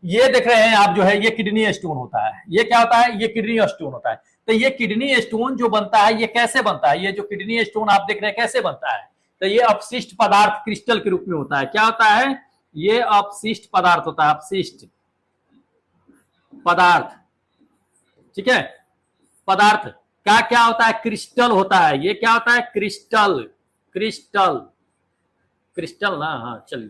ये देख रहे हैं आप जो है, ये किडनी स्टोन होता है। ये क्या होता है? ये किडनी स्टोन होता है। तो ये किडनी स्टोन जो बनता है, ये कैसे बनता है? ये जो किडनी स्टोन आप देख रहे हैं कैसे बनता है? तो ये अपशिष्ट पदार्थ क्रिस्टल के रूप में होता है। क्या होता है? ये अपशिष्ट पदार्थ होता है, अपशिष्ट पदार्थ। ठीक है, पदार्थ का क्या होता है? क्रिस्टल होता है। ये क्या होता है? क्रिस्टल, क्रिस्टल, क्रिस्टल ना, हाँ चलिए,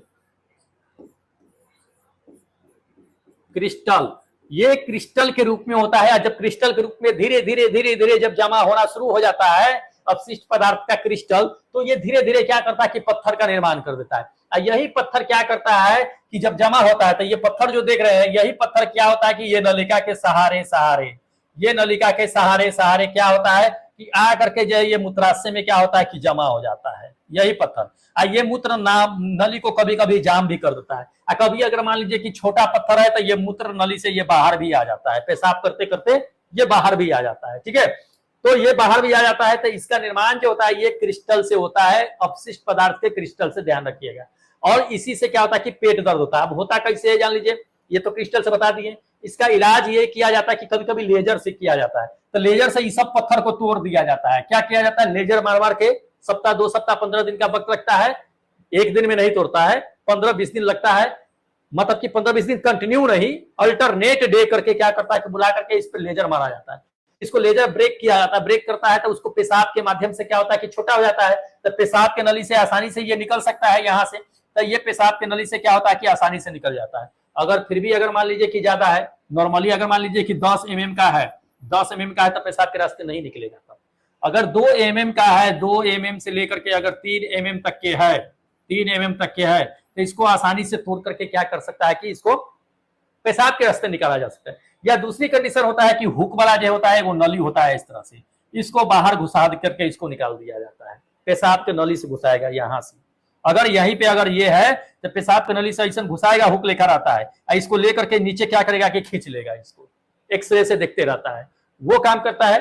क्रिस्टल। ये क्रिस्टल के रूप में होता है। जब क्रिस्टल के रूप में धीरे धीरे धीरे धीरे जब जमा होना शुरू हो जाता है अपशिष्ट पदार्थ का क्रिस्टल, तो ये धीरे धीरे क्या करता है कि पत्थर का निर्माण कर देता है। यही पत्थर क्या करता है कि जब जमा होता है, तो ये पत्थर जो देख रहे हैं, यही पत्थर क्या होता है कि ये नलिका के सहारे सहारे, ये नलिका के सहारे सहारे क्या होता है कि आ करके जो ये मूत्राशय में क्या होता है कि जमा हो जाता है यही पत्थर। ये मूत्र नली को कभी कभी जाम भी कर देता है। कभी अगर मान लीजिए कि छोटा पत्थर है, तो ये मूत्र नली से ये बाहर भी आ जाता है, पेशाब करते करते ये बाहर भी आ जाता है। ठीक है, तो ये बाहर भी आ जाता है। तो इसका निर्माण जो होता है ये क्रिस्टल से होता है, अपशिष्ट पदार्थ के क्रिस्टल से, ध्यान रखिएगा। और इसी से क्या होता है कि पेट दर्द होता है। अब होता कैसे है जान लीजिए, ये तो क्रिस्टल से बता दिए। इसका इलाज ये किया जाता है कि कभी कभी लेजर से किया जाता है। तो लेजर से इस सब पत्थर को तोड़ दिया जाता है। क्या किया जाता है? लेजर मार मार के, सप्ताह 2 सप्ताह 15 दिन का वक्त लगता है, एक दिन में नहीं तोड़ता है, 15-20 दिन लगता है। मतलब कि 15-20 दिन कंटिन्यू नहीं, अल्टरनेट डे करके क्या करता है कि बुला करके इस पर लेजर मारा जाता है। इसको लेजर ब्रेक किया जाता है। ब्रेक करता है तो उसको पेशाब के माध्यम से क्या होता है कि छोटा हो जाता है। तो पेशाब के नली से आसानी से ये निकल सकता है यहाँ से। तो ये पेशाब के नली से क्या होता है कि आसानी से निकल जाता है। अगर फिर भी अगर मान लीजिए कि ज्यादा है, नॉर्मली अगर मान लीजिए कि 10 mm का है, 10 mm का है, तो पेशाब के रास्ते नहीं निकलेगा। अगर 2 mm का है, 2 mm से लेकर के अगर 3 mm तक के है, 3 mm तक के है, तो इसको आसानी से तोड़ करके क्या कर सकता है कि इसको पेशाब के रास्ते निकाला जा सकता है। या दूसरी कंडीशन होता है कि हुक वाला जो होता है वो नली होता है, इस तरह से इसको बाहर घुसा करके इसको निकाल दिया जाता है। पेशाब के नली से घुसाएगा यहाँ से। अगर यहीं पे अगर ये है तो पेशाब के नली से ऐसा घुसाएगा, हुक लेकर आता है, इसको लेकर के नीचे क्या करेगा कि खींच लेगा इसको, एक्सरे से देखते रहता है, वो काम करता है।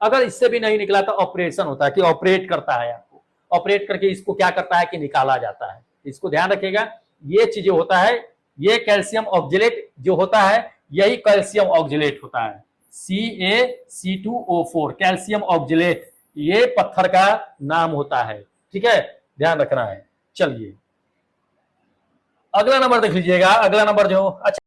अगर इससे भी नहीं निकला तो ऑपरेशन होता है कि ऑपरेट करता है, आपको ऑपरेट करके इसको क्या करता है कि निकाला जाता है। इसको ध्यान रखिएगा, ये चीजें होता है। ये कैल्शियम ऑक्जेलेट जो होता है, यही कैल्शियम ऑक्जेलेट होता है, CaC2O4 कैल्शियम ऑक्जेलेट, ये पत्थर का नाम होता है। ठीक है, ध्यान रखना है। चलिए अगला नंबर देख लीजिएगा। अगला नंबर जो अच्छा